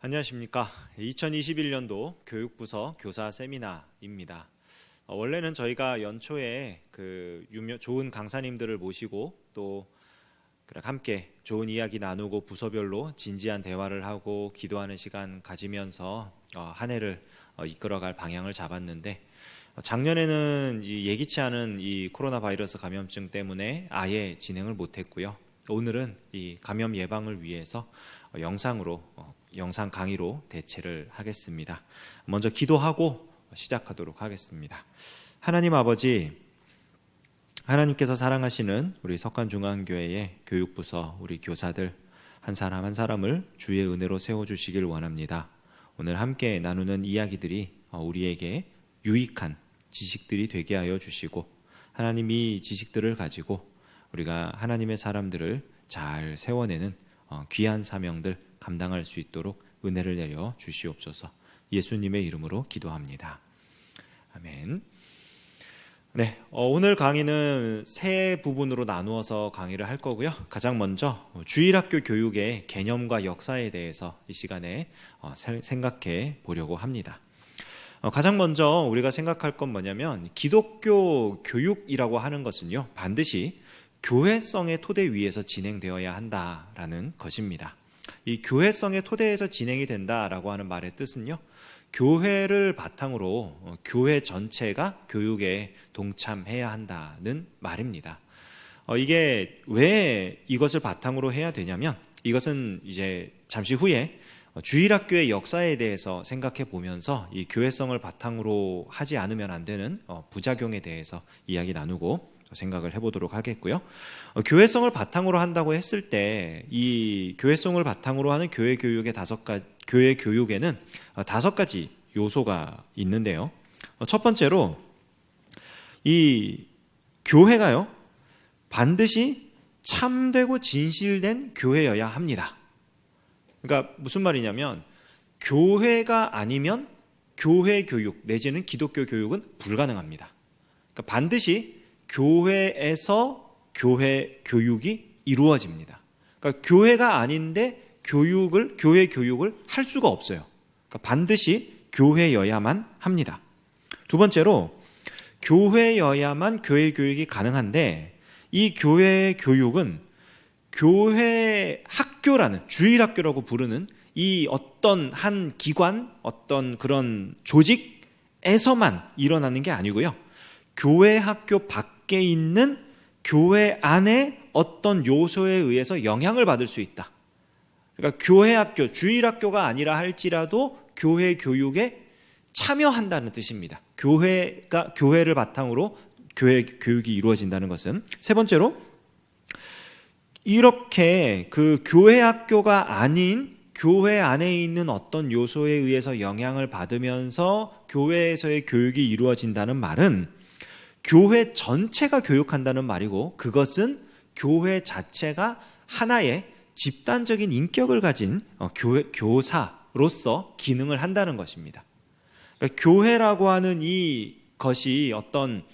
안녕하십니까. 2021년도 교육부서 교사 세미나입니다. 원래는 저희가 연초에 좋은 강사님들을 모시고 또 함께 좋은 이야기 나누고 부서별로 진지한 대화를 하고 기도하는 시간 가지면서 한 해를 이끌어갈 방향을 잡았는데, 작년에는 예기치 않은 이 코로나 바이러스 감염증 때문에 아예 진행을 못했고요. 오늘은 이 감염 예방을 위해서 영상 강의로 대체를 하겠습니다. 먼저 기도하고 시작하도록 하겠습니다. 하나님 아버지, 하나님께서 사랑하시는 우리 석관중앙교회의 교육부서 우리 교사들 한 사람 한 사람을 주의 은혜로 세워주시길 원합니다. 오늘 함께 나누는 이야기들이 우리에게 유익한 지식들이 되게 하여 주시고, 하나님이 이 지식들을 가지고 우리가 하나님의 사람들을 잘 세워내는 귀한 사명들 감당할 수 있도록 은혜를 내려 주시옵소서. 예수님의 이름으로 기도합니다. 아멘. 네, 오늘 강의는 세 부분으로 나누어서 강의를 할 거고요. 가장 먼저 주일학교 교육의 개념과 역사에 대해서 이 시간에 생각해 보려고 합니다. 가장 먼저 우리가 생각할 건 뭐냐면, 기독교 교육이라고 하는 것은요, 반드시 교회성의 토대 위에서 진행되어야 한다라는 것입니다. 이 교회성의 토대에서 진행이 된다라고 하는 말의 뜻은요, 교회를 바탕으로 교회 전체가 교육에 동참해야 한다는 말입니다. 이게 왜 이것을 바탕으로 해야 되냐면, 이것은 이제 잠시 후에 주일학교의 역사에 대해서 생각해 보면서 이 교회성을 바탕으로 하지 않으면 안 되는 부작용에 대해서 이야기 나누고 생각을 해보도록 하겠고요. 교회성을 바탕으로 한다고 했을 때, 이 교회성을 바탕으로 하는 교회 교육에는 5가지 요소가 있는데요. 첫 번째로, 이 교회가요, 반드시 참되고 진실된 교회여야 합니다. 그러니까 무슨 말이냐면, 교회가 아니면 교회 교육 내지는 기독교 교육은 불가능합니다. 그러니까 반드시 교회에서 교회 교육이 이루어집니다. 그러니까 교회가 아닌데 교회 교육을 할 수가 없어요. 그러니까 반드시 교회여야만 합니다. 두 번째로, 교회여야만 교회 교육이 가능한데, 이 교회 교육은 교회 학교라는, 주일학교라고 부르는 이 어떤 한 기관, 어떤 그런 조직에서만 일어나는 게 아니고요, 교회 학교 밖에 있는 교회 안에 어떤 요소에 의해서 영향을 받을 수 있다. 그러니까 교회 학교, 주일학교가 아니라 할지라도 교회 교육에 참여한다는 뜻입니다. 교회를 바탕으로 교회 교육이 이루어진다는 것은. 세 번째로, 이렇게 그 교회 학교가 아닌 교회 안에 있는 어떤 요소에 의해서 영향을 받으면서 교회에서의 교육이 이루어진다는 말은 교회 전체가 교육한다는 말이고, 그것은 교회 자체가 하나의 집단적인 인격을 가진 교사로서 기능을 한다는 것입니다. 그러니까 교회라고 하는 이것이 어떤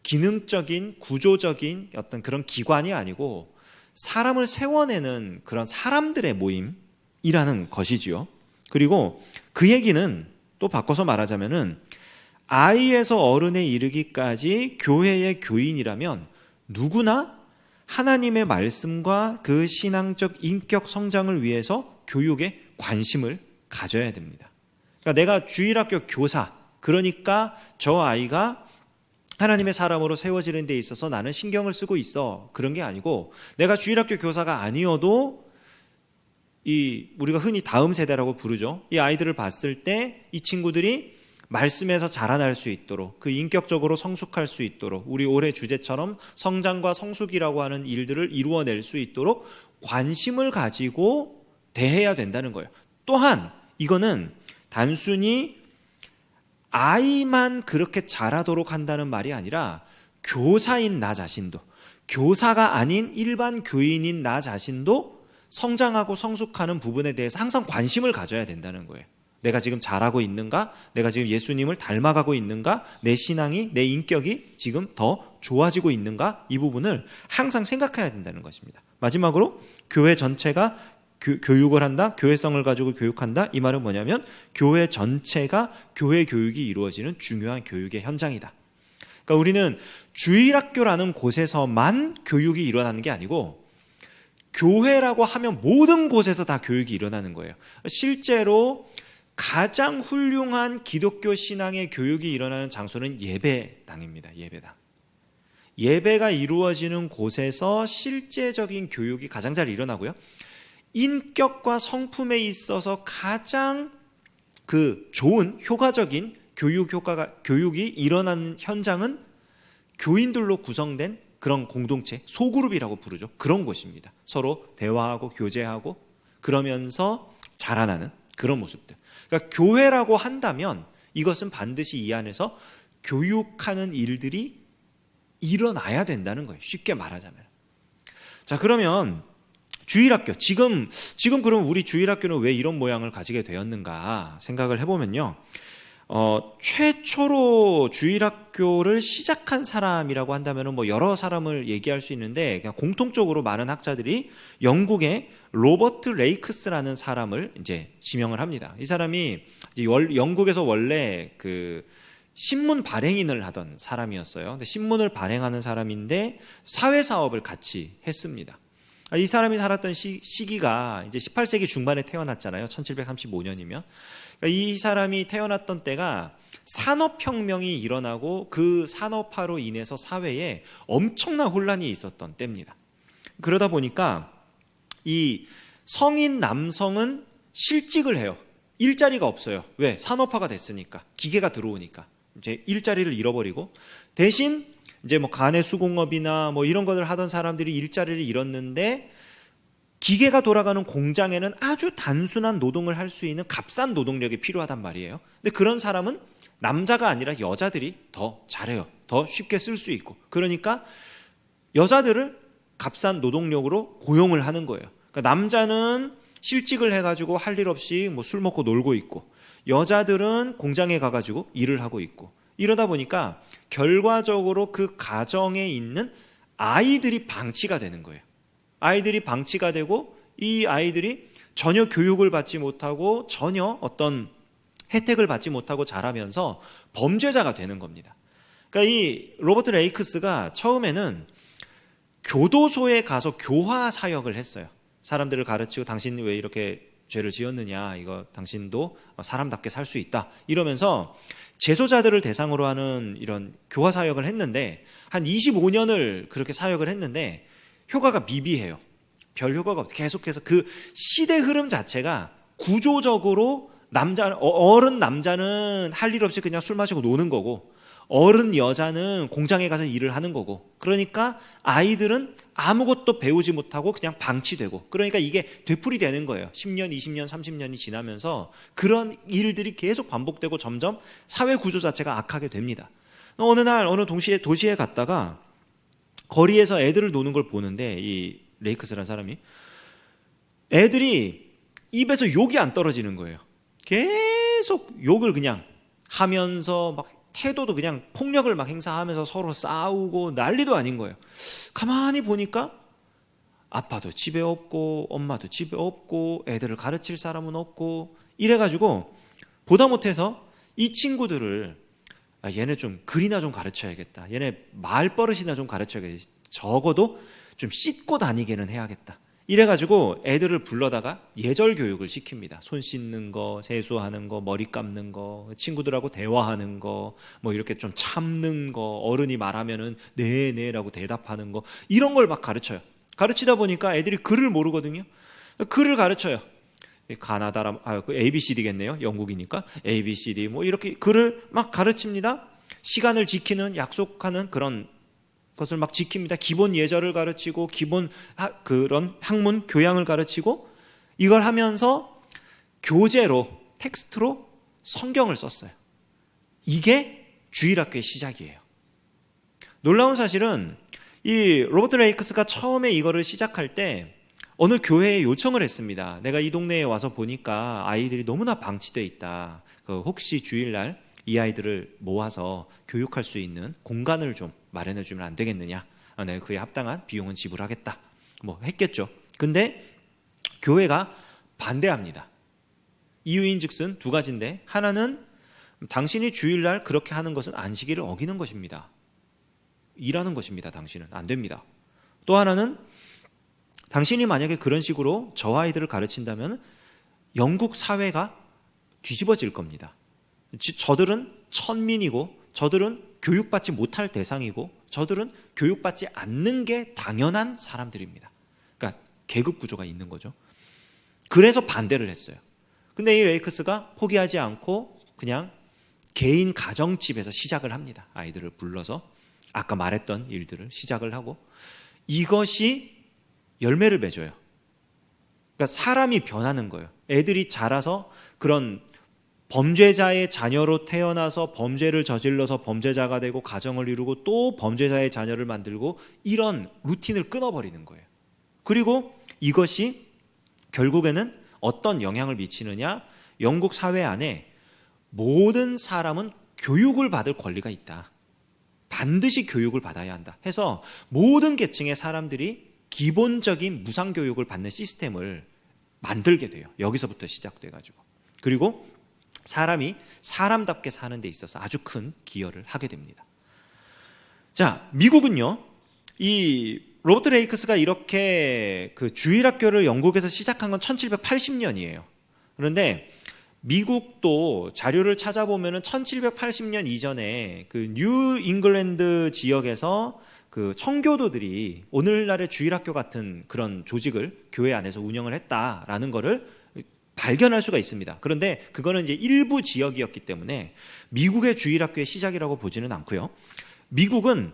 기능적인, 구조적인 어떤 그런 기관이 아니고 사람을 세워내는 그런 사람들의 모임이라는 것이지요. 그리고 그 얘기는 또 바꿔서 말하자면은, 아이에서 어른에 이르기까지 교회의 교인이라면 누구나 하나님의 말씀과 그 신앙적 인격 성장을 위해서 교육에 관심을 가져야 됩니다. 그러니까 내가 주일학교 교사, 그러니까 저 아이가 하나님의 사람으로 세워지는 데 있어서 나는 신경을 쓰고 있어, 그런 게 아니고, 내가 주일학교 교사가 아니어도 우리가 흔히 다음 세대라고 부르죠. 이 아이들을 봤을 때 이 친구들이 말씀에서 자라날 수 있도록, 그 인격적으로 성숙할 수 있도록, 우리 올해 주제처럼 성장과 성숙이라고 하는 일들을 이루어낼 수 있도록 관심을 가지고 대해야 된다는 거예요. 또한 이거는 단순히 아이만 그렇게 자라도록 한다는 말이 아니라, 교사인 나 자신도, 교사가 아닌 일반 교인인 나 자신도 성장하고 성숙하는 부분에 대해서 항상 관심을 가져야 된다는 거예요. 내가 지금 잘하고 있는가? 내가 지금 예수님을 닮아가고 있는가? 내 신앙이, 내 인격이 지금 더 좋아지고 있는가? 이 부분을 항상 생각해야 된다는 것입니다. 마지막으로, 교회 전체가 교육을 한다, 교회성을 가지고 교육한다. 이 말은 뭐냐면 교회 전체가 교회 교육이 이루어지는 중요한 교육의 현장이다. 그러니까 우리는 주일학교라는 곳에서만 교육이 일어나는 게 아니고 교회라고 하면 모든 곳에서 다 교육이 일어나는 거예요. 실제로 가장 훌륭한 기독교 신앙의 교육이 일어나는 장소는 예배당입니다. 예배당. 예배가 이루어지는 곳에서 실제적인 교육이 가장 잘 일어나고요. 인격과 성품에 있어서 가장 좋은 효과적인 교육이 일어나는 현장은 교인들로 구성된 그런 공동체, 소그룹이라고 부르죠. 그런 곳입니다. 서로 대화하고 교제하고 그러면서 자라나는 그런 모습들. 그러니까 교회라고 한다면 이것은 반드시 이 안에서 교육하는 일들이 일어나야 된다는 거예요. 쉽게 말하자면. 자, 그러면 주일학교, 지금 그럼 우리 주일학교는 왜 이런 모양을 가지게 되었는가 생각을 해보면요. 최초로 주일학교를 시작한 사람이라고 한다면 뭐 여러 사람을 얘기할 수 있는데 그냥 공통적으로 많은 학자들이 영국의 로버트 레이크스라는 사람을 이제 지명을 합니다. 이 사람이 영국에서 원래 신문 발행인을 하던 사람이었어요. 근데 신문을 발행하는 사람인데 사회 사업을 같이 했습니다. 이 사람이 살았던 시기가 이제 18세기 중반에 태어났잖아요. 1735년이면. 이 사람이 태어났던 때가 산업혁명이 일어나고 그 산업화로 인해서 사회에 엄청난 혼란이 있었던 때입니다. 그러다 보니까 이 성인 남성은 실직을 해요. 일자리가 없어요. 왜? 산업화가 됐으니까. 기계가 들어오니까. 이제 일자리를 잃어버리고 대신 이제 뭐 간의 수공업이나 뭐 이런 것을 하던 사람들이 일자리를 잃었는데 기계가 돌아가는 공장에는 아주 단순한 노동을 할 수 있는 값싼 노동력이 필요하단 말이에요. 근데 그런 사람은 남자가 아니라 여자들이 더 잘해요. 더 쉽게 쓸 수 있고. 그러니까 여자들을 값싼 노동력으로 고용을 하는 거예요. 그러니까 남자는 실직을 해가지고 할 일 없이 뭐 술 먹고 놀고 있고 여자들은 공장에 가가지고 일을 하고 있고 이러다 보니까 결과적으로 그 가정에 있는 아이들이 방치가 되는 거예요. 아이들이 방치가 되고 이 아이들이 전혀 교육을 받지 못하고 전혀 어떤 혜택을 받지 못하고 자라면서 범죄자가 되는 겁니다. 그러니까 이 로버트 레이크스가 처음에는 교도소에 가서 교화 사역을 했어요. 사람들을 가르치고 당신 왜 이렇게 죄를 지었느냐, 이거 당신도 사람답게 살 수 있다 이러면서 재소자들을 대상으로 하는 이런 교화 사역을 했는데 한 25년을 그렇게 사역을 했는데 효과가 미비해요. 별 효과가 없어요. 계속해서 그 시대 흐름 자체가 구조적으로 어른 남자는 할 일 없이 그냥 술 마시고 노는 거고 어른 여자는 공장에 가서 일을 하는 거고 그러니까 아이들은 아무것도 배우지 못하고 그냥 방치되고 그러니까 이게 되풀이되는 거예요. 10년, 20년, 30년이 지나면서 그런 일들이 계속 반복되고 점점 사회 구조 자체가 악하게 됩니다. 어느 날 어느 도시에 갔다가 거리에서 애들을 노는 걸 보는데 이 레이크스라는 사람이 애들이 입에서 욕이 안 떨어지는 거예요. 계속 욕을 그냥 하면서 막 태도도 그냥 폭력을 막 행사하면서 서로 싸우고 난리도 아닌 거예요. 가만히 보니까 아빠도 집에 없고 엄마도 집에 없고 애들을 가르칠 사람은 없고 이래가지고 보다 못해서 이 친구들을 얘네 좀 글이나 좀 가르쳐야겠다. 얘네 말버릇이나 좀 가르쳐야겠다. 적어도 좀 씻고 다니게는 해야겠다. 이래가지고 애들을 불러다가 예절 교육을 시킵니다. 손 씻는 거, 세수하는 거, 머리 감는 거, 친구들하고 대화하는 거, 뭐 이렇게 좀 참는 거, 어른이 말하면은 네네라고 대답하는 거 이런 걸 막 가르쳐요. 가르치다 보니까 애들이 글을 모르거든요. 글을 가르쳐요. 그 ABCD겠네요. 영국이니까 ABCD 뭐 이렇게 글을 막 가르칩니다. 시간을 지키는 약속하는 그런 것을 막 지킵니다. 기본 예절을 가르치고 기본 그런 학문 교양을 가르치고 이걸 하면서 교재로 텍스트로 성경을 썼어요. 이게 주일학교의 시작이에요. 놀라운 사실은 이 로버트 레이크스가 처음에 이거를 시작할 때 어느 교회에 요청을 했습니다. 내가 이 동네에 와서 보니까 아이들이 너무나 방치되어 있다. 혹시 주일날 이 아이들을 모아서 교육할 수 있는 공간을 좀 마련해 주면 안 되겠느냐. 내가 그에 합당한 비용은 지불하겠다. 뭐 했겠죠. 근데 교회가 반대합니다. 이유인즉슨 두 가지인데, 하나는 당신이 주일날 그렇게 하는 것은 안식일을 어기는 것입니다. 일하는 것입니다. 당신은 안 됩니다. 또 하나는 당신이 만약에 그런 식으로 저 아이들을 가르친다면 영국 사회가 뒤집어질 겁니다. 저들은 천민이고, 저들은 교육받지 못할 대상이고, 저들은 교육받지 않는 게 당연한 사람들입니다. 그러니까 계급 구조가 있는 거죠. 그래서 반대를 했어요. 근데 이 레이크스가 포기하지 않고 그냥 개인 가정집에서 시작을 합니다. 아이들을 불러서 아까 말했던 일들을 시작을 하고, 이것이 열매를 맺어요. 그러니까 사람이 변하는 거예요. 애들이 자라서 그런 범죄자의 자녀로 태어나서 범죄를 저질러서 범죄자가 되고 가정을 이루고 또 범죄자의 자녀를 만들고, 이런 루틴을 끊어버리는 거예요. 그리고 이것이 결국에는 어떤 영향을 미치느냐, 영국 사회 안에 모든 사람은 교육을 받을 권리가 있다, 반드시 교육을 받아야 한다 해서 모든 계층의 사람들이 기본적인 무상교육을 받는 시스템을 만들게 돼요. 여기서부터 시작돼가지고. 그리고 사람이 사람답게 사는 데 있어서 아주 큰 기여를 하게 됩니다. 자, 미국은요, 이 로버트 레이크스가 이렇게 그 주일학교를 영국에서 시작한 건 1780년이에요. 그런데 미국도 자료를 찾아보면은 1780년 이전에 그 뉴 잉글랜드 지역에서 그 청교도들이 오늘날의 주일학교 같은 그런 조직을 교회 안에서 운영을 했다라는 거를 발견할 수가 있습니다. 그런데 그거는 이제 일부 지역이었기 때문에 미국의 주일학교의 시작이라고 보지는 않고요. 미국은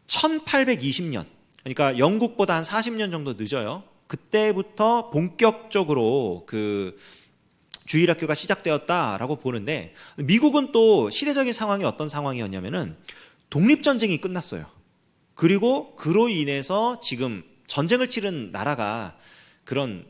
1820년, 그러니까 영국보다 한 40년 정도 늦어요. 그때부터 본격적으로 그 주일학교가 시작되었다라고 보는데, 미국은 또 시대적인 상황이 어떤 상황이었냐면은 독립전쟁이 끝났어요. 그리고 그로 인해서 지금 전쟁을 치른 나라가 그런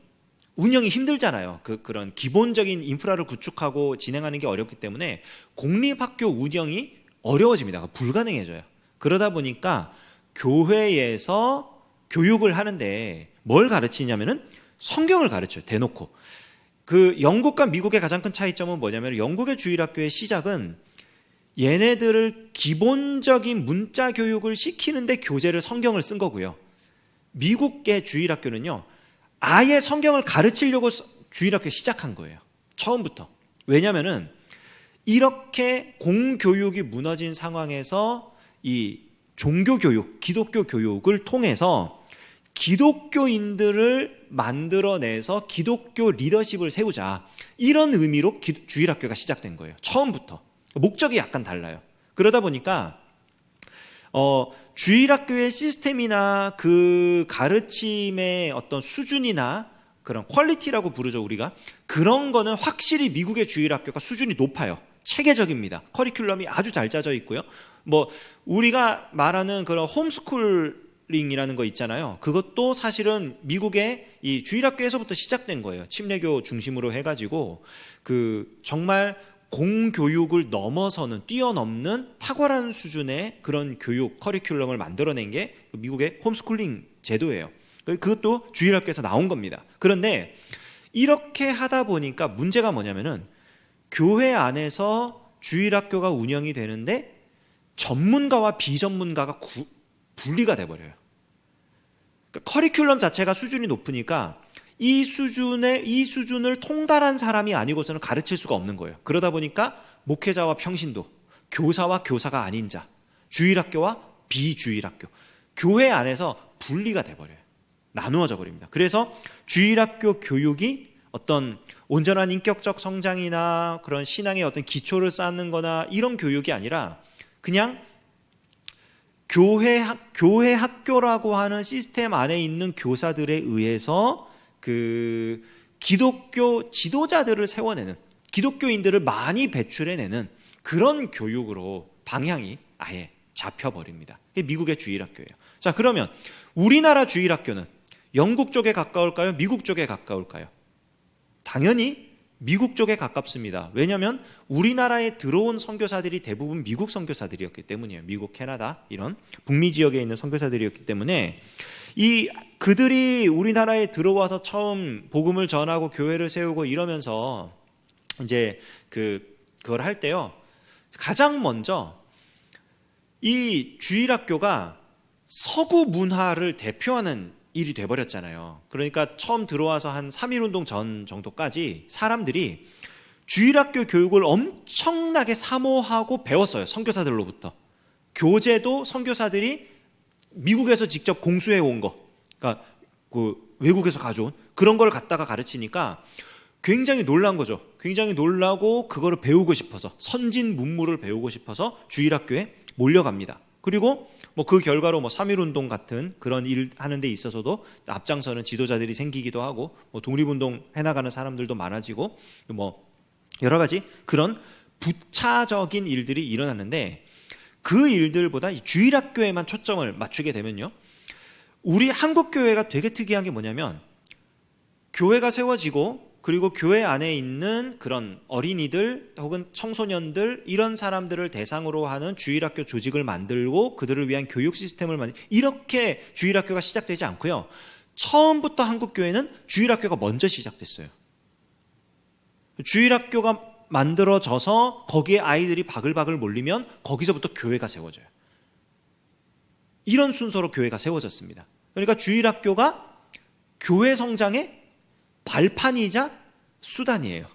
운영이 힘들잖아요. 그런 기본적인 인프라를 구축하고 진행하는 게 어렵기 때문에 공립학교 운영이 어려워집니다. 불가능해져요. 그러다 보니까 교회에서 교육을 하는데 뭘 가르치냐면은 성경을 가르쳐요. 대놓고. 그 영국과 미국의 가장 큰 차이점은 뭐냐면, 영국의 주일학교의 시작은 얘네들을 기본적인 문자 교육을 시키는데 교재를 성경을 쓴 거고요. 미국의 주일학교는요, 아예 성경을 가르치려고 주일학교 시작한 거예요. 처음부터. 왜냐면은 이렇게 공교육이 무너진 상황에서 이 종교교육, 기독교 교육을 통해서 기독교인들을 만들어내서 기독교 리더십을 세우자, 이런 의미로 주일학교가 시작된 거예요. 처음부터. 목적이 약간 달라요. 그러다 보니까 주일학교의 시스템이나 그 가르침의 어떤 수준이나 그런 퀄리티라고 부르죠, 우리가. 그런 거는 확실히 미국의 주일학교가 수준이 높아요. 체계적입니다. 커리큘럼이 아주 잘 짜져 있고요. 뭐 우리가 말하는 그런 홈스쿨링이라는 거 있잖아요. 그것도 사실은 미국의 이 주일학교에서부터 시작된 거예요. 침례교 중심으로 해가지고 그 정말 공교육을 넘어서는, 뛰어넘는 탁월한 수준의 그런 교육 커리큘럼을 만들어낸 게 미국의 홈스쿨링 제도예요. 그것도 주일학교에서 나온 겁니다. 그런데 이렇게 하다 보니까 문제가 뭐냐면은, 교회 안에서 주일학교가 운영이 되는데 전문가와 비전문가가 분리가 돼버려요. 그러니까 커리큘럼 자체가 수준이 높으니까 이 수준을 통달한 사람이 아니고서는 가르칠 수가 없는 거예요. 그러다 보니까 목회자와 평신도, 교사와 교사가 아닌 자, 주일학교와 비주일학교, 교회 안에서 분리가 돼버려요. 나누어져 버립니다. 그래서 주일학교 교육이 어떤 온전한 인격적 성장이나 그런 신앙의 어떤 기초를 쌓는 거나 이런 교육이 아니라 그냥 교회 학교라고 하는 시스템 안에 있는 교사들에 의해서 그 기독교 지도자들을 세워내는, 기독교인들을 많이 배출해내는 그런 교육으로 방향이 아예 잡혀버립니다. 그게 미국의 주일학교예요. 자, 그러면 우리나라 주일학교는 영국 쪽에 가까울까요? 미국 쪽에 가까울까요? 당연히 미국 쪽에 가깝습니다. 왜냐하면 우리나라에 들어온 선교사들이 대부분 미국 선교사들이었기 때문이에요. 미국, 캐나다 이런 북미 지역에 있는 선교사들이었기 때문에 그들이 우리나라에 들어와서 처음 복음을 전하고 교회를 세우고 이러면서 이제 그걸 할 때요, 가장 먼저 이 주일학교가 서구 문화를 대표하는 일이 돼버렸잖아요. 그러니까 처음 들어와서 한 3.1운동 전 정도까지 사람들이 주일학교 교육을 엄청나게 사모하고 배웠어요. 선교사들로부터. 교재도 선교사들이 미국에서 직접 공수해 온 거, 그러니까 그 외국에서 가져온 그런 걸 갖다가 가르치니까 굉장히 놀란 거죠. 굉장히 놀라고 그거를 배우고 싶어서, 선진 문물을 배우고 싶어서 주일학교에 몰려갑니다. 그리고 뭐 그 결과로 뭐 3.1운동 같은 그런 일 하는 데 있어서도 앞장서는 지도자들이 생기기도 하고, 뭐 독립운동 해나가는 사람들도 많아지고, 뭐 여러 가지 그런 부차적인 일들이 일어나는데, 그 일들보다 이 주일학교에만 초점을 맞추게 되면요, 우리 한국 교회가 되게 특이한 게 뭐냐면, 교회가 세워지고 그리고 교회 안에 있는 그런 어린이들 혹은 청소년들, 이런 사람들을 대상으로 하는 주일학교 조직을 만들고 그들을 위한 교육 시스템을 만들고, 이렇게 주일학교가 시작되지 않고요, 처음부터 한국 교회는 주일학교가 먼저 시작됐어요. 주일학교가 만들어져서 거기에 아이들이 바글바글 몰리면 거기서부터 교회가 세워져요. 이런 순서로 교회가 세워졌습니다. 그러니까 주일학교가 교회 성장의 발판이자 수단이에요.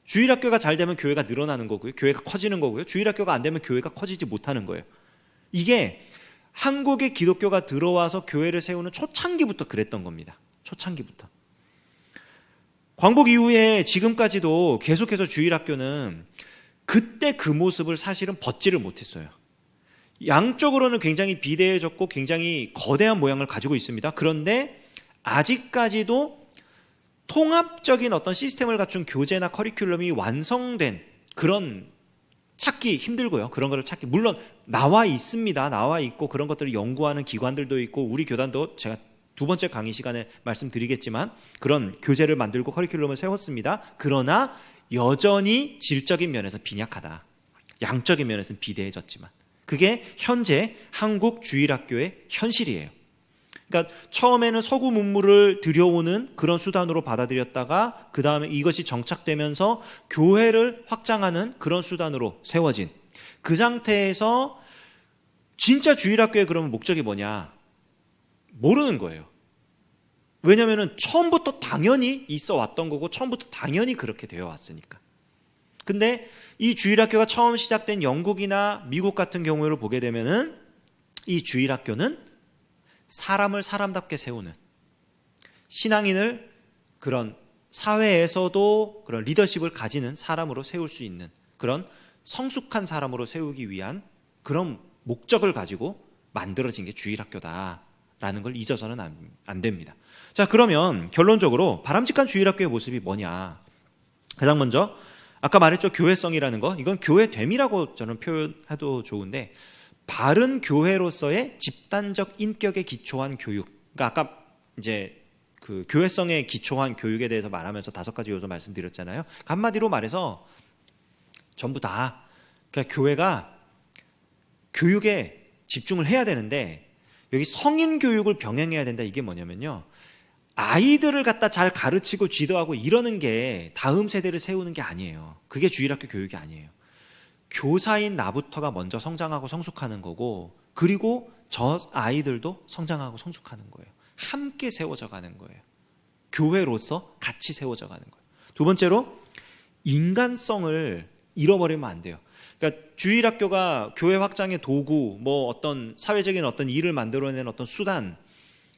주일학교가 잘 되면 교회가 늘어나는 거고요, 교회가 커지는 거고요. 주일학교가 안 되면 교회가 커지지 못하는 거예요. 이게 한국의 기독교가 들어와서 교회를 세우는 초창기부터 그랬던 겁니다. 초창기부터. 광복 이후에 지금까지도 계속해서 주일학교는 그때 그 모습을 사실은 벗지를 못했어요. 양쪽으로는 굉장히 비대해졌고 굉장히 거대한 모양을 가지고 있습니다. 그런데 아직까지도 통합적인 어떤 시스템을 갖춘 교재나 커리큘럼이 완성된 그런 찾기 힘들고요. 그런 거를 찾기, 물론 나와 있습니다. 나와 있고 그런 것들을 연구하는 기관들도 있고, 우리 교단도 제가 두 번째 강의 시간에 말씀드리겠지만 그런 교재를 만들고 커리큘럼을 세웠습니다. 그러나 여전히 질적인 면에서 빈약하다. 양적인 면에서는 비대해졌지만 그게 현재 한국 주일학교의 현실이에요. 그러니까 처음에는 서구 문물을 들여오는 그런 수단으로 받아들였다가 그 다음에 이것이 정착되면서 교회를 확장하는 그런 수단으로 세워진 그 상태에서 진짜 주일학교의 그러면 목적이 뭐냐? 모르는 거예요. 왜냐하면 처음부터 당연히 있어 왔던 거고 처음부터 당연히 그렇게 되어 왔으니까. 근데 이 주일학교가 처음 시작된 영국이나 미국 같은 경우를 보게 되면은 이 주일학교는 사람을 사람답게 세우는, 신앙인을 그런 사회에서도 그런 리더십을 가지는 사람으로 세울 수 있는 그런 성숙한 사람으로 세우기 위한 그런 목적을 가지고 만들어진 게 주일학교다라는 걸 잊어서는 안 됩니다. 자, 그러면 결론적으로 바람직한 주일학교의 모습이 뭐냐? 가장 먼저 아까 말했죠, 교회성이라는 거. 이건 교회됨이라고 저는 표현해도 좋은데, 바른 교회로서의 집단적 인격에 기초한 교육. 그러니까 아까 이제 그 교회성에 기초한 교육에 대해서 말하면서 5가지 요소 말씀드렸잖아요. 한마디로 말해서 전부 다 그러니까 교회가 교육에 집중을 해야 되는데, 여기 성인 교육을 병행해야 된다. 이게 뭐냐면요, 아이들을 갖다 잘 가르치고 지도하고 이러는 게 다음 세대를 세우는 게 아니에요. 그게 주일학교 교육이 아니에요. 교사인 나부터가 먼저 성장하고 성숙하는 거고, 그리고 저 아이들도 성장하고 성숙하는 거예요. 함께 세워져 가는 거예요. 교회로서 같이 세워져 가는 거예요. 두 번째로, 인간성을 잃어버리면 안 돼요. 그러니까 주일학교가 교회 확장의 도구, 뭐 어떤 사회적인 어떤 일을 만들어내는 어떤 수단,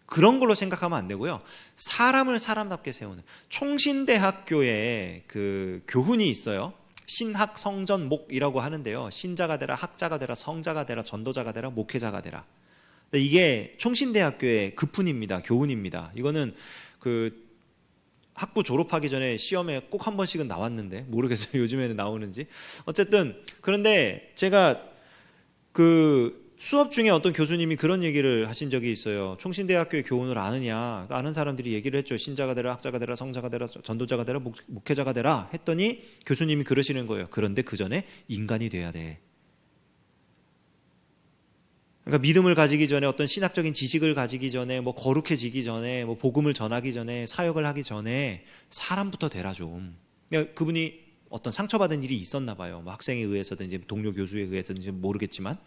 그런 걸로 생각하면 안 되고요. 사람을 사람답게 세우는, 총신대학교에 그 교훈이 있어요. 신학 성전목이라고 하는데요. 신자가 되라, 학자가 되라, 성자가 되라, 전도자가 되라, 목회자가 되라. 이게 총신대학교의 급훈입니다. 교훈입니다. 이거는 그 학부 졸업하기 전에 시험에 꼭 한 번씩은 나왔는데 모르겠어요. 요즘에는 나오는지. 어쨌든 그런데 제가 그 수업 중에 어떤 교수님이 그런 얘기를 하신 적이 있어요. 총신대학교의 교훈을 아느냐? 아는 사람들이 얘기를 했죠. 신자가 되라, 학자가 되라, 성자가 되라, 전도자가 되라, 목회자가 되라 했더니 교수님이 그러시는 거예요. 그런데 그 전에 인간이 돼야 돼. 그러니까 믿음을 가지기 전에, 어떤 신학적인 지식을 가지기 전에, 뭐 거룩해지기 전에, 뭐 복음을 전하기 전에, 사역을 하기 전에 사람부터 되라 좀. 그러니까 그분이 어떤 상처받은 일이 있었나 봐요. 뭐 학생에 의해서든지 동료 교수에 의해서든지 모르겠지만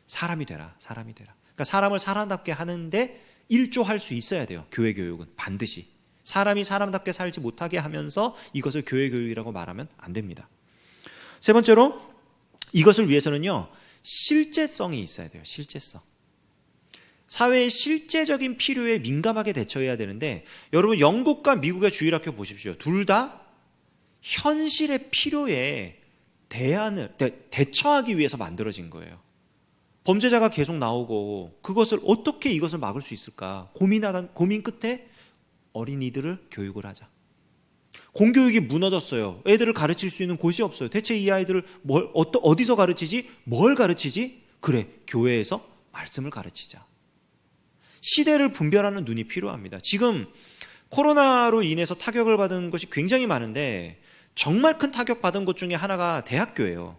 사람이 되라, 사람이 되라. 그러니까 사람을 사람답게 하는데 일조할 수 있어야 돼요. 교회 교육은 반드시. 사람이 사람답게 살지 못하게 하면서 이것을 교회 교육이라고 말하면 안 됩니다. 세 번째로, 이것을 위해서는요, 실제성이 있어야 돼요. 실제성. 사회의 실제적인 필요에 민감하게 대처해야 되는데, 여러분 영국과 미국의 주일학교 보십시오. 둘 다 현실의 필요에 대처하기 위해서 만들어진 거예요. 범죄자가 계속 나오고 그것을 어떻게 이것을 막을 수 있을까 고민 끝에 어린이들을 교육을 하자. 공교육이 무너졌어요. 애들을 가르칠 수 있는 곳이 없어요. 대체 이 아이들을 어디서 가르치지? 뭘 가르치지? 그래, 교회에서 말씀을 가르치자. 시대를 분별하는 눈이 필요합니다. 지금 코로나로 인해서 타격을 받은 것이 굉장히 많은데 정말 큰 타격받은 것 중에 하나가 대학교예요.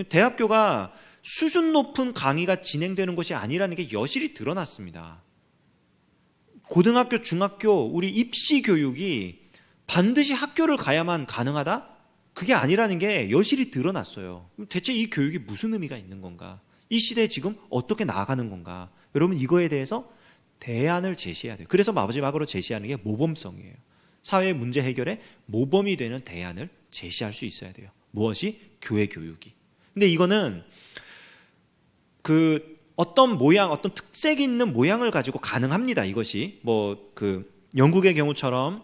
대학교가 수준 높은 강의가 진행되는 것이 아니라는 게 여실히 드러났습니다. 고등학교, 중학교, 우리 입시 교육이 반드시 학교를 가야만 가능하다? 그게 아니라는 게 여실히 드러났어요. 대체 이 교육이 무슨 의미가 있는 건가? 이 시대에 지금 어떻게 나아가는 건가? 여러분, 이거에 대해서 대안을 제시해야 돼요. 그래서 마지막으로 제시하는 게 모범성이에요. 사회 문제 해결에 모범이 되는 대안을 제시할 수 있어야 돼요. 무엇이? 교회 교육이. 근데 이거는 어떤 모양, 어떤 특색 있는 모양을 가지고 가능합니다. 이것이 영국의 경우처럼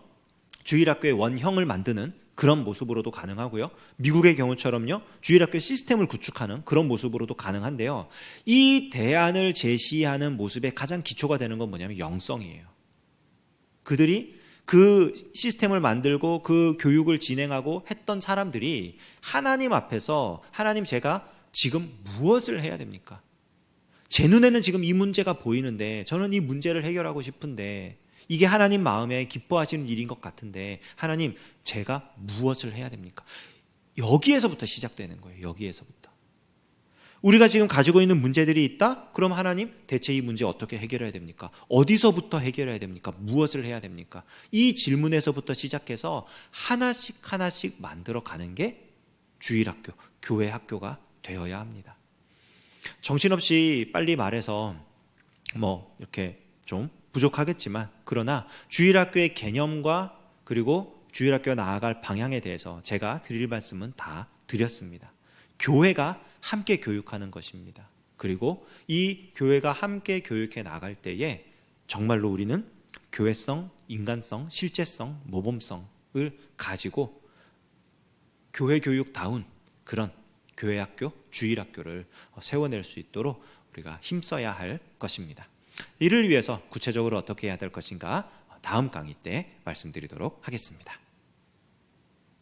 주일학교의 원형을 만드는 그런 모습으로도 가능하고요. 미국의 경우처럼요, 주일학교 시스템을 구축하는 그런 모습으로도 가능한데요. 이 대안을 제시하는 모습의 가장 기초가 되는 건 뭐냐면 영성이에요. 그들이 그 시스템을 만들고 그 교육을 진행하고 했던 사람들이 하나님 앞에서, 하나님, 제가 지금 무엇을 해야 됩니까? 제 눈에는 지금 이 문제가 보이는데, 저는 이 문제를 해결하고 싶은데, 이게 하나님 마음에 기뻐하시는 일인 것 같은데, 하나님, 제가 무엇을 해야 됩니까? 여기에서부터 시작되는 거예요. 여기에서부터. 우리가 지금 가지고 있는 문제들이 있다? 그럼 하나님, 대체 이 문제 어떻게 해결해야 됩니까? 어디서부터 해결해야 됩니까? 무엇을 해야 됩니까? 이 질문에서부터 시작해서 하나씩 하나씩 만들어가는 게 주일학교, 교회 학교가 되어야 합니다. 정신없이 빨리 말해서 이렇게 좀 부족하겠지만, 그러나 주일학교의 개념과 그리고 주일학교가 나아갈 방향에 대해서 제가 드릴 말씀은 다 드렸습니다. 교회가 함께 교육하는 것입니다. 그리고 이 교회가 함께 교육해 나갈 때에 정말로 우리는 교회성, 인간성, 실제성, 모범성을 가지고 교회 교육다운 그런 교회학교, 주일학교를 세워낼 수 있도록 우리가 힘써야 할 것입니다. 이를 위해서 구체적으로 어떻게 해야 될 것인가 다음 강의 때 말씀드리도록 하겠습니다.